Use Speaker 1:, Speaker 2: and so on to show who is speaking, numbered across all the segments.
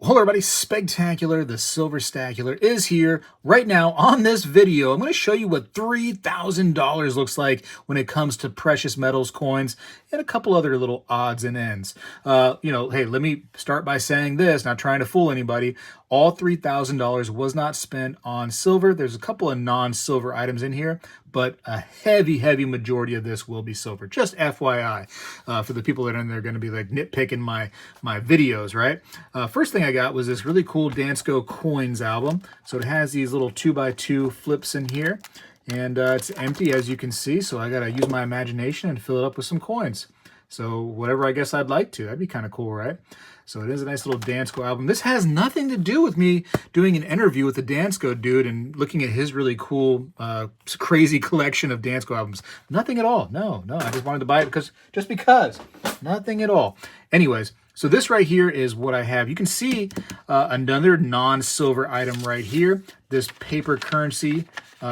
Speaker 1: Hello everybody, Spegtacular, the Silver Stacular is here. Right now on this video, I'm going to show you what $3,000 looks like when it comes to precious metals, coins, and a couple other little odds and ends. Hey, let me start by saying this, not trying to fool anybody. All $3,000 was not spent on silver. There's a couple of non-silver items in here, but a heavy majority of this will be silver. Just FYI, for the people that are in there going to be like nitpicking my videos, right? First thing I got was this really cool Dansko Coins album. So it has these little 2x2 flips in here, and it's empty as you can see. So I got to use my imagination and fill it up with some coins. So whatever I guess I'd like to. That'd be kind of cool, right? So it is a nice little Dansko album. This has nothing to do with me doing an interview with the Dansko dude and looking at his really cool, crazy collection of Dansko albums. Nothing at all. No, I just wanted to buy it just because. Nothing at all. Anyways, so this right here is what I have. You can see another non-silver item right here. This paper currency,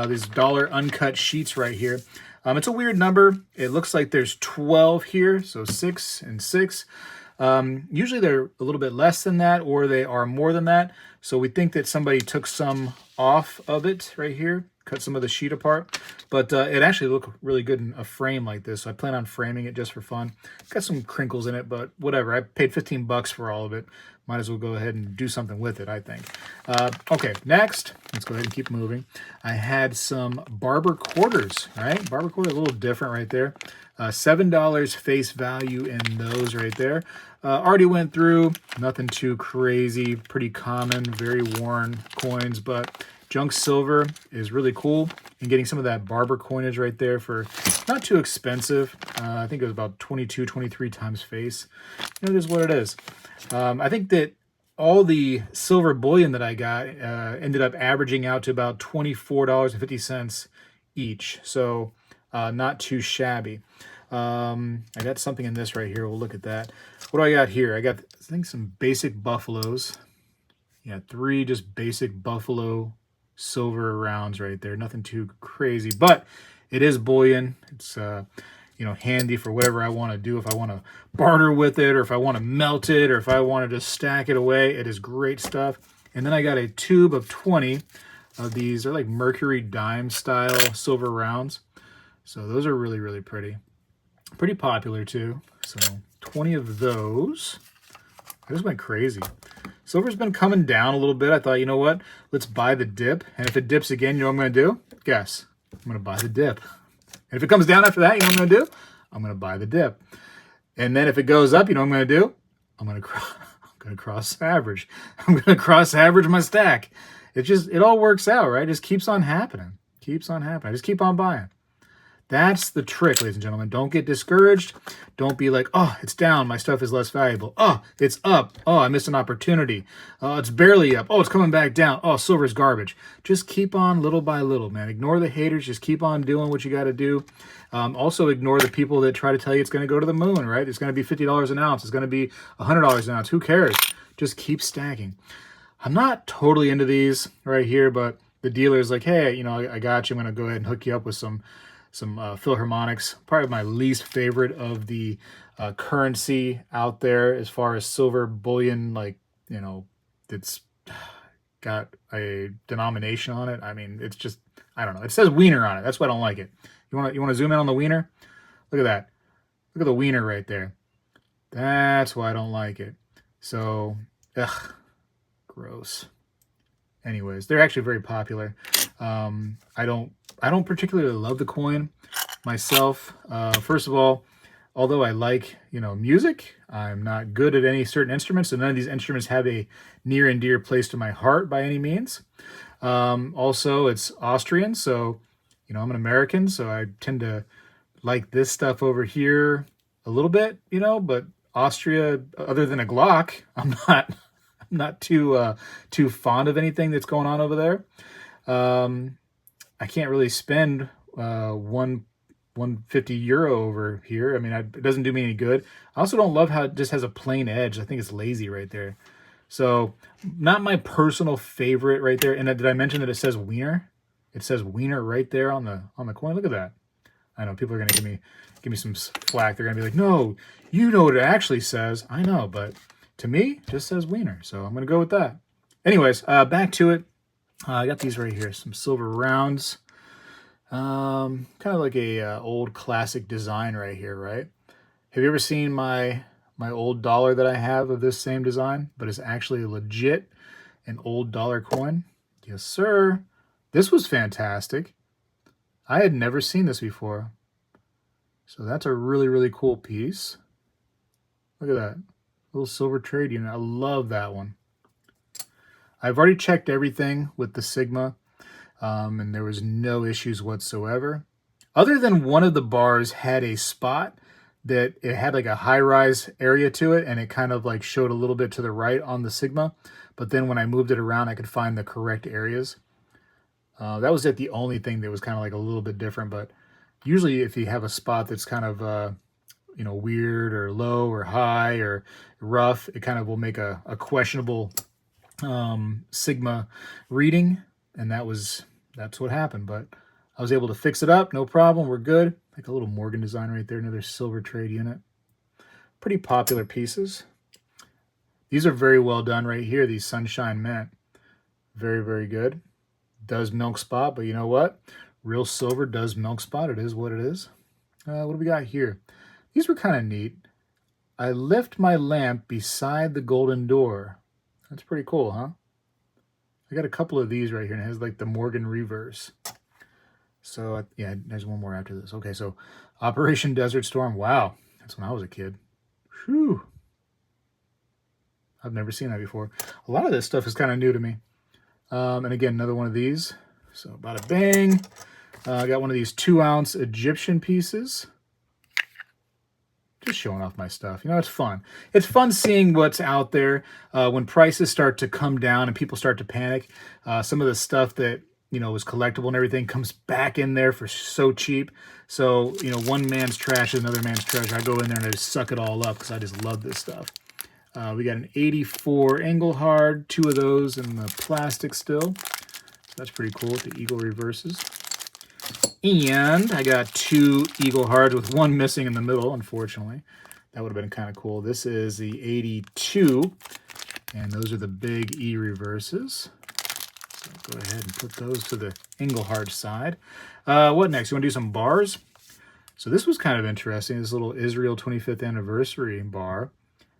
Speaker 1: these dollar uncut sheets right here. It's a weird number. It looks like there's 12 here, so 6 and 6. Usually they're a little bit less than that, or they are more than that. So we think that somebody took some off of it right here, cut some of the sheet apart. But it actually looked really good in a frame like this. So I plan on framing it just for fun. Got some crinkles in it, but whatever. I paid 15 bucks for all of it. Might as well go ahead and do something with it, I think. Okay, next, let's go ahead and keep moving. I had some barber quarters, right? Barber quarters, a little different right there. $7 face value in those right there. Already went through, nothing too crazy, pretty common, very worn coins, but junk silver is really cool. And getting some of that barber coinage right there for not too expensive. I think it was about 22, 23 times face. It is what it is. I think that all the silver bullion that I got ended up averaging out to about $24.50 each. So not too shabby. I got something in this right here. We'll look at that. What do I got here? I got, I think, some basic buffaloes. Yeah, 3 just basic buffalo silver rounds right there. Nothing too crazy, but it is bullion. It's handy for whatever I want to do. If I want to barter with it, or if I want to melt it, or if I want to just stack it away, it is great stuff. And then I got a tube of 20 of these. They're like mercury dime style silver rounds. So those are really pretty. Pretty popular too. So 20 of those. I just went crazy. Silver's been coming down a little bit. I thought, you know what? Let's buy the dip. And if it dips again, you know what I'm going to do? Guess. I'm going to buy the dip. And if it comes down after that, you know what I'm going to do? I'm going to buy the dip. And then if it goes up, you know what I'm going to do? I'm going to cross average. I'm going to cross average my stack. It all works out, right? It just keeps on happening. Keeps on happening. I just keep on buying. That's the trick, ladies and gentlemen. Don't get discouraged. Don't be like, oh, it's down. My stuff is less valuable. Oh, it's up. Oh, I missed an opportunity. It's barely up. Oh, it's coming back down. Oh, silver's garbage. Just keep on little by little, man. Ignore the haters. Just keep on doing what you got to do. Also, ignore the people that try to tell you it's going to go to the moon, right? It's going to be $50 an ounce. It's going to be $100 an ounce. Who cares? Just keep stacking. I'm not totally into these right here, but the dealer's like, hey, I got you. I'm going to go ahead and hook you up with some Philharmonics. Probably my least favorite of the currency out there as far as silver bullion, it's got a denomination on it. I mean, it's just, I don't know. It says wiener on it. That's why I don't like it. You want to zoom in on the wiener? Look at that. Look at the wiener right there. That's why I don't like it. So, gross. Anyways, they're actually very popular. I don't particularly love the coin myself. First of all, although I like, music, I'm not good at any certain instruments, so none of these instruments have a near and dear place to my heart by any means. Also, it's Austrian, so, I'm an American, so I tend to like this stuff over here a little bit, but Austria, other than a Glock, I'm not too fond of anything that's going on over there. I can't really spend 150 euro over here. I mean, it doesn't do me any good. I also don't love how it just has a plain edge. I think it's lazy right there. So not my personal favorite right there. And did I mention that it says wiener? It says wiener right there on the coin. Look at that. I know people are gonna give me some flack. They're gonna be like, no, you know what it actually says. I know, but To me, it just says wiener, so I'm going to go with that. Anyways, back to it. I got these right here, some silver rounds. Kind of like a old classic design right here, right? Have you ever seen my old dollar that I have of this same design, but it's actually legit an old dollar coin? Yes, sir. This was fantastic. I had never seen this before. So that's a really, really cool piece. Look at that. Little silver trade unit. I love that one. I've already checked everything with the Sigma, and there was no issues whatsoever. Other than one of the bars had a spot that it had like a high-rise area to it, and it kind of like showed a little bit to the right on the Sigma. But then when I moved it around, I could find the correct areas. That was the only thing that was kind of like a little bit different. But usually if you have a spot that's kind of, you know, weird or low or high or rough, it kind of will make a questionable Sigma reading. And that's what happened. But I was able to fix it up. No problem. We're good. Like a little Morgan design right there. Another silver trade unit. Pretty popular pieces. These are very well done right here. These Sunshine Mint. Very, very good. Does milk spot, but you know what? Real silver does milk spot. It is what it is. What do we got here? These were kind of neat. I left my lamp beside the golden door. That's pretty cool, huh? I got a couple of these right here, and it has like the Morgan reverse. So, yeah, there's one more after this. Okay, so Operation Desert Storm. Wow, that's when I was a kid. Whew. I've never seen that before. A lot of this stuff is kind of new to me. And again, another one of these. So, bada bang. I got one of these 2-ounce Egyptian pieces. Just showing off my stuff. You know, it's fun. It's fun seeing what's out there when prices start to come down and people start to panic. Some of the stuff that, you know, was collectible and everything comes back in there for so cheap. So, you know, one man's trash is another man's treasure. I go in there and I just suck it all up because I just love this stuff. We got an 84 Engelhard, 2 of those in the plastic still. So that's pretty cool with the eagle reverses. And I got 2 Eaglehards with one missing in the middle, unfortunately. That would have been kind of cool. This is the 82, and those are the big E reverses. So go ahead and put those to the Engelhard side. What next? You want to do some bars? So this was kind of interesting, this little Israel 25th anniversary bar.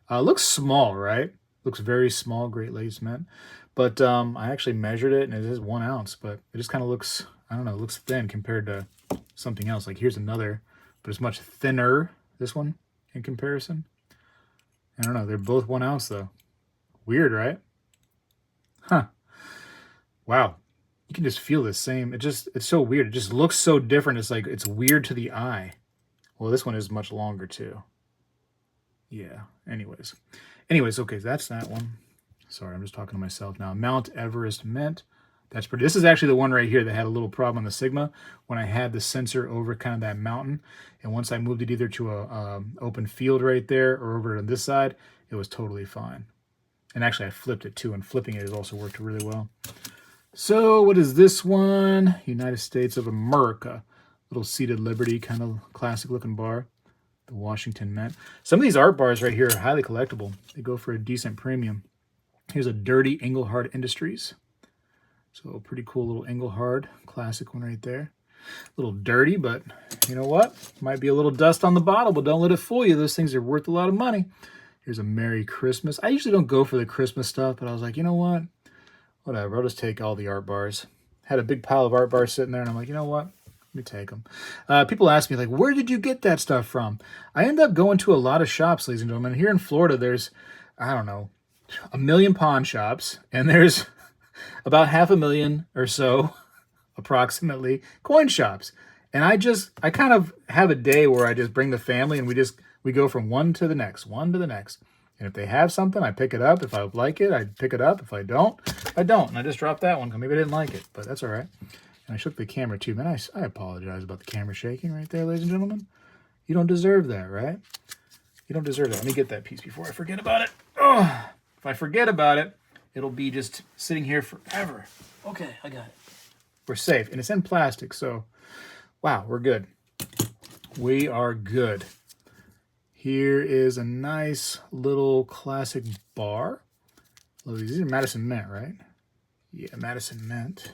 Speaker 1: Looks small, right? Looks very small, Great Lakes Mint. But I actually measured it, and it is 1 ounce, but it just kind of looks, I don't know, it looks thin compared to something else. Like here's another, but it's much thinner, this one, in comparison. I don't know, they're both 1 ounce, though. Weird, right? Huh. Wow. You can just feel the same. It's so weird. It just looks so different. It's like, it's weird to the eye. Well, this one is much longer, too. Yeah, anyways, okay, that's that one. Sorry, I'm just talking to myself now. Mount Everest Mint. That's pretty. This is actually the one right here that had a little problem on the Sigma when I had the sensor over kind of that mountain. And once I moved it either to a open field right there or over on this side, it was totally fine. And actually, I flipped it too, and flipping it has also worked really well. So what is this one? United States of America. Little Seated Liberty, kind of classic looking bar. The Washington Mint. Some of these art bars right here are highly collectible. They go for a decent premium. Here's a Dirty Engelhard Industries. So a pretty cool little Engelhard. Classic one right there. A little dirty, but you know what? Might be a little dust on the bottle, but don't let it fool you. Those things are worth a lot of money. Here's a Merry Christmas. I usually don't go for the Christmas stuff, but I was like, you know what? Whatever. I'll just take all the art bars. Had a big pile of art bars sitting there, and I'm like, you know what? Let me take them. People ask me, like, where did you get that stuff from? I end up going to a lot of shops, ladies and gentlemen. Here in Florida, there's, I don't know, 1 million pawn shops, and there's about 500,000 or so, approximately, coin shops. And I kind of have a day where I just bring the family, and we go from one to the next. And if they have something, I pick it up. If I like it, I pick it up. If I don't, I don't. And I just drop that one because maybe I didn't like it, but that's all right. And I shook the camera too. Man, I apologize about the camera shaking right there, ladies and gentlemen. You don't deserve that, right? You don't deserve that. Let me get that piece before I forget about it. Oh, if I forget about it, it'll be just sitting here forever. Okay, I got it. We're safe. And it's in plastic, so wow, we're good. We are good. Here is a nice little classic bar. These are Madison Mint, right? Yeah, Madison Mint.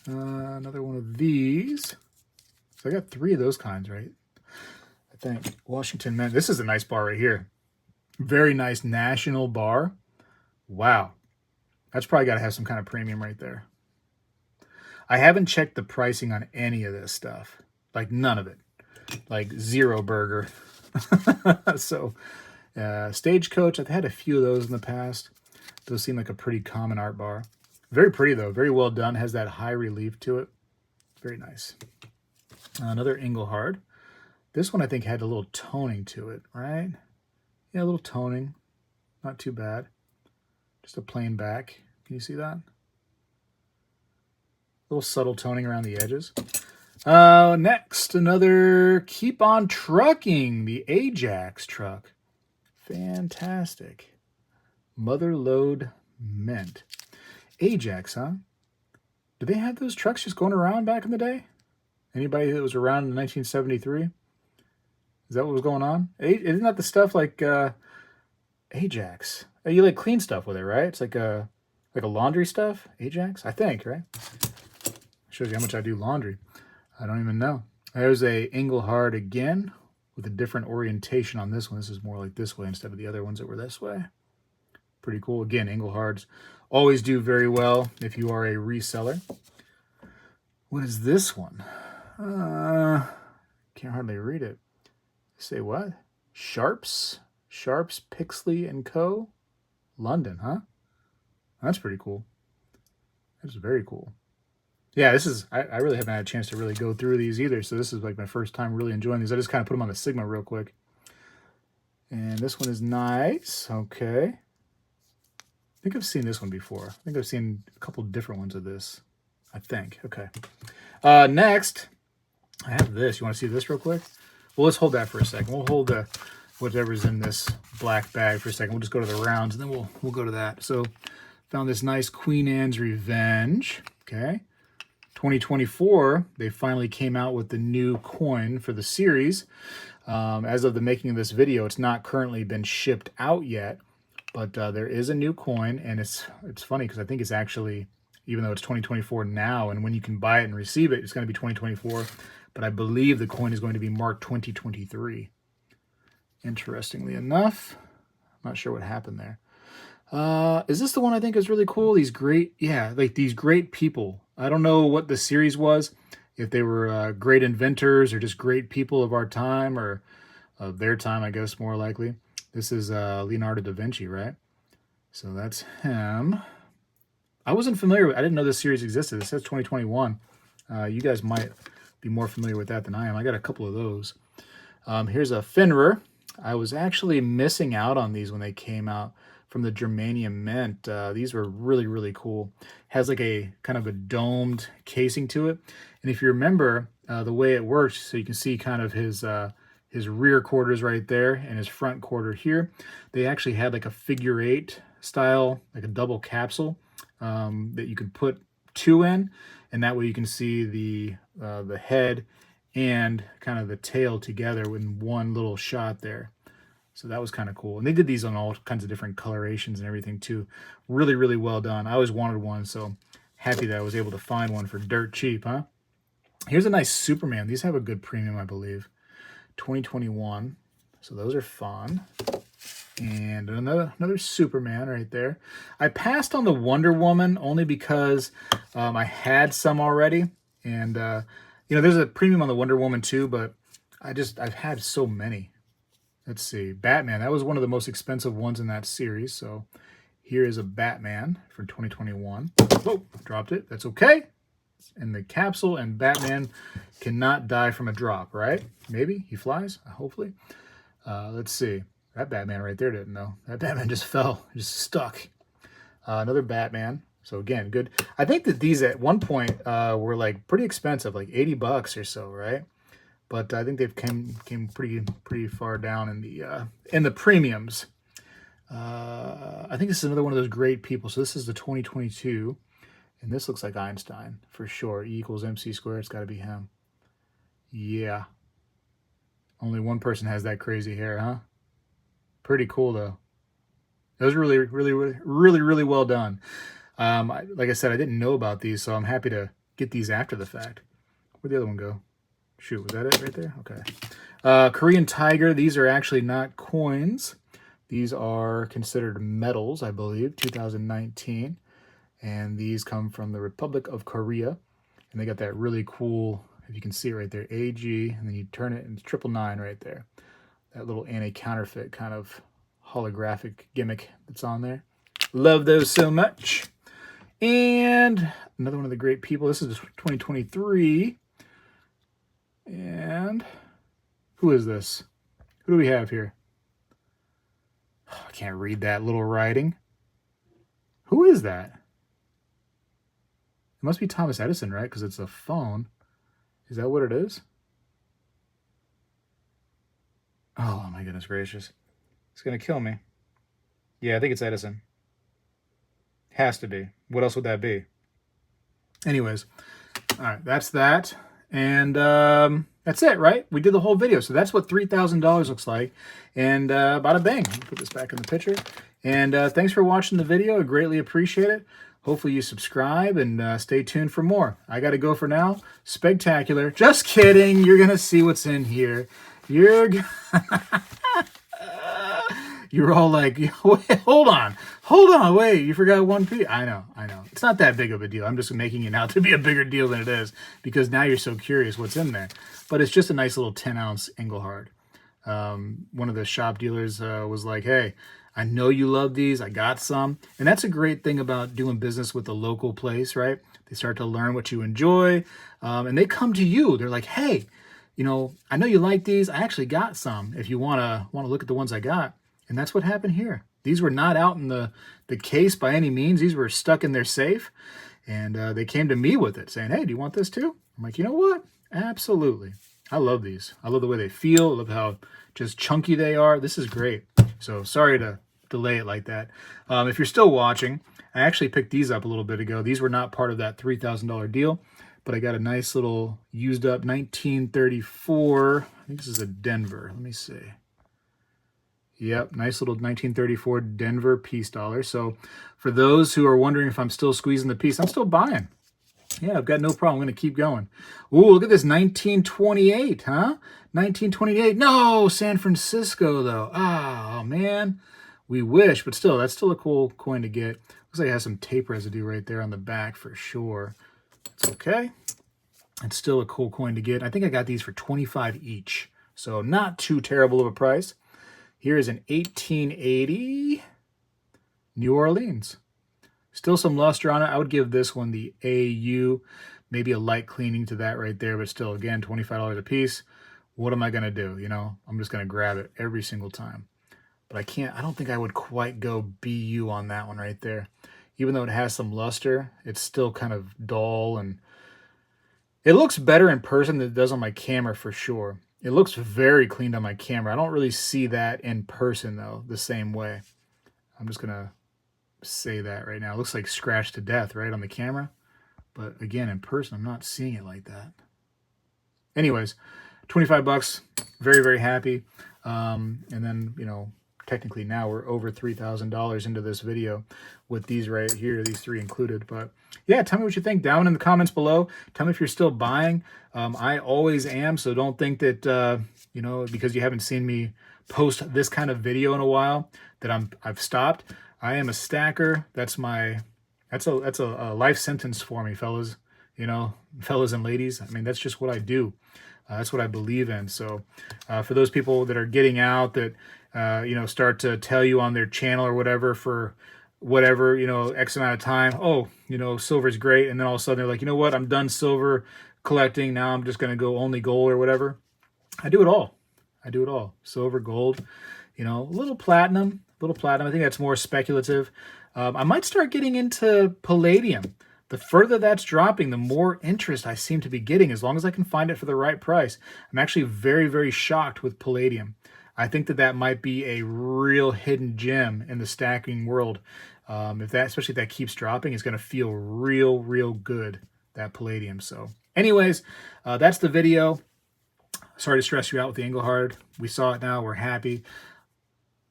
Speaker 1: Another one of these. So I got 3 of those kinds, right? I think. Washington Mint. This is a nice bar right here. Very nice national bar. Wow. That's probably got to have some kind of premium right there. I haven't checked the pricing on any of this stuff. Like none of it. Like zero burger. So, Stagecoach, I've had a few of those in the past. Those seem like a pretty common art bar. Very pretty though, very well done. Has that high relief to it. Very nice. Another Engelhard. This one I think had a little toning to it, right? Yeah, a little toning. Not too bad. Just a plain back. Can you see that? A little subtle toning around the edges. Next, another Keep On Trucking, the Ajax truck. Fantastic. Mother Lode Mint. Ajax, huh? Did they have those trucks just going around back in the day? Anybody that was around in 1973? Is that what was going on? Isn't that the stuff like Ajax? You like clean stuff with it, right? It's like a laundry stuff. Ajax, I think, right? Shows you how much I do laundry. I don't even know. There's a Engelhard again with a different orientation on this one. This is more like this way instead of the other ones that were this way. Pretty cool. Again, Engelhards always do very well if you are a reseller. What is this one? Can't hardly read it. Say what? Sharps, Pixley and Co. London, huh? That's pretty cool. That's very cool. Yeah, this is, I really haven't had a chance to really go through these either, so this is like my first time really enjoying these. I just kind of put them on the Sigma real quick. And this one is nice. Okay. I think I've seen this one before. I think I've seen a couple different ones of this. I think. Okay. Next, I have this. You want to see this real quick? Well, let's hold that for a second. We'll hold whatever's in this black bag for a second. We'll just go to the rounds, and then we'll go to that. So, found this nice Queen Anne's Revenge. Okay. 2024, they finally came out with the new coin for the series. As of the making of this video, it's not currently been shipped out yet, but there is a new coin, and it's funny because I think it's actually, even though it's 2024 now, and when you can buy it and receive it, it's going to be 2024, but I believe the coin is going to be marked 2023. Interestingly enough, I'm not sure what happened there. Is this the one I think is really cool? These great, yeah, like these great people. I don't know what the series was, if they were great inventors or just great people of our time or of their time, I guess, more likely. This is Leonardo da Vinci, right? So that's him. I wasn't familiar with, I didn't know this series existed. It says 2021. You guys might be more familiar with that than I am. I got a couple of those. Here's a Fenrir. I was actually missing out on these when they came out from the Germanium Mint. These were really, really cool. Has like a kind of a domed casing to it. And if you remember the way it works, so you can see kind of his rear quarters right there and his front quarter here. They actually had like a figure 8 style, like a double capsule that you could put 2 in. And that way you can see the head and kind of the tail together in one little shot there. So that was kind of cool. And they did these on all kinds of different colorations and everything too. Really, really well done. I always wanted one, so happy that I was able to find one for dirt cheap, huh? Here's a nice Superman. These have a good premium, I believe. 2021. So those are fun. And another Superman right there. I passed on the Wonder Woman only because I had some already. And, you know, there's a premium on the Wonder Woman too, but I've had so many. Let's see, Batman. That was one of the most expensive ones in that series. So here is a Batman for 2021. Whoa, dropped it. That's okay. It's in the capsule, and Batman cannot die from a drop, right? Maybe he flies, hopefully. Let's see. That Batman right there didn't know. That Batman just fell, just stuck. Another Batman. So again, good. I think that these at one point were like pretty expensive, like 80 bucks or so, right? But I think they've came pretty far down in the premiums. I think this is another one of those great people. So this is the 2022, and this looks like Einstein for sure. E = MC². It's got to be him. Yeah. Only one person has that crazy hair, huh? Pretty cool, though. That was really well done. Like I said, I didn't know about these, so I'm happy to get these after the fact. Where'd the other one go? Shoot, was that it right there? Okay. Korean Tiger. These are actually not coins. These are considered medals, I believe, 2019. And these come from the Republic of Korea. And they got that really cool, if you can see it right there, AG, and then you turn it and it's 999 right there. That little anti-counterfeit kind of holographic gimmick that's on there. Love those so much. And another one of the great people. This is 2023. And who is this? Who do we have here? Oh, I can't read that little writing. Who is that? It must be Thomas Edison, right? Because it's a phone. Is that what it is? Oh, my goodness gracious. It's going to kill me. Yeah, I think it's Edison. Has to be. What else would that be? Anyways, all right, that's that. And that's it, right? We did the whole video. So that's what $3,000 looks like. And bada bang. Put this back in the picture. And thanks for watching the video. I greatly appreciate it. Hopefully you subscribe and stay tuned for more. I got to go for now. Spectacular. Just kidding. You're going to see what's in here. You're all like, wait, hold on, wait, you forgot one piece. I know. It's not that big of a deal. I'm just making it out to be a bigger deal than it is because now you're so curious what's in there. But it's just a nice little 10-ounce Engelhard. One of the shop dealers was like, hey, I know you love these. I got some. And that's a great thing about doing business with a local place, right? They start to learn what you enjoy. And they come to you. They're like, hey, you know, I know you like these. I actually got some if you want to look at the ones I got. And that's what happened here. These were not out in the case by any means. These were stuck in their safe. And they came to me with it saying, hey, do you want this too? I'm like, you know what? Absolutely. I love these. I love the way they feel. I love how just chunky they are. This is great. So sorry to delay it like that. If you're still watching, I actually picked these up a little bit ago. These were not part of that $3,000 deal, but I got a nice little used up 1934. I think this is a Denver. Let me see. Yep, nice little 1934 Denver piece dollar. So for those who are wondering if I'm still squeezing the piece, I'm still buying. Yeah, I've got no problem. I'm going to keep going. Ooh, look at this 1928, huh? 1928. No, San Francisco, though. Oh, man. We wish, but still, that's still a cool coin to get. Looks like it has some tape residue right there on the back for sure. It's okay. It's still a cool coin to get. I think I got these for $25 each, so not too terrible of a price. Here is an 1880 New Orleans. Still some luster on it. I would give this one the AU, maybe a light cleaning to that right there, but still, again, $25 a piece. What am I going to do? You know, I'm just going to grab it every single time. But I don't think I would quite go BU on that one right there. Even though it has some luster, it's still kind of dull, and it looks better in person than it does on my camera for sure. It looks very clean on my camera. I don't really see that in person, though, the same way. I'm just going to say that right now. It looks like scratched to death, right, on the camera. But again, in person, I'm not seeing it like that. Anyways, 25 bucks. Very, very happy. And then, you know, technically now we're over $3,000 into this video with these right here, these three included. But yeah, tell me what you think down in the comments below. Tell me if you're still buying. I always am, so don't think that, you know, because you haven't seen me post this kind of video in a while that I've stopped. I am a stacker. That's a life sentence for me, fellas. You know, fellas and ladies. I mean, that's just what I do. That's what I believe in. So for those people that are getting out that, you know, start to tell you on their channel or whatever for whatever, you know, X amount of time, oh, you know, silver's great. And then all of a sudden they're like, you know what, I'm done silver collecting. Now I'm just going to go only gold or whatever. I do it all. I do it all. Silver, gold, you know, a little platinum. I think that's more speculative. I might start getting into palladium. The further that's dropping, the more interest I seem to be getting as long as I can find it for the right price. I'm actually very, very shocked with palladium. I think that might be a real hidden gem in the stacking world. Especially if that keeps dropping, it's going to feel real, real good, that palladium. So anyways, that's the video. Sorry to stress you out with the angle hard. We saw it now. We're happy.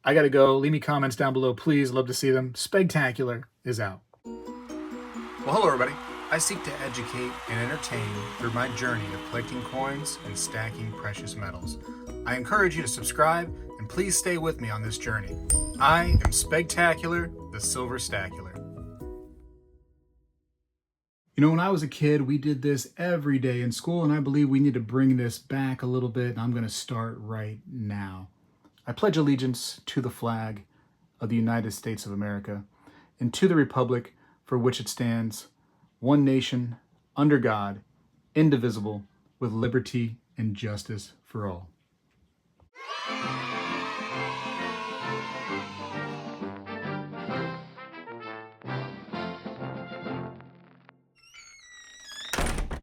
Speaker 1: I got to go. Leave me comments down below, please. Love to see them. Spegtacular is out. Well, hello, everybody. I seek to educate and entertain through my journey of collecting coins and stacking precious metals. I encourage you to subscribe and please stay with me on this journey. I am Spegtacular, the Silver Stacular. You know, when I was a kid, we did this every day in school, and I believe we need to bring this back a little bit, and I'm going to start right now. I pledge allegiance to the flag of the United States of America and to the republic for which it stands, one nation, under God, indivisible, with liberty and justice for all.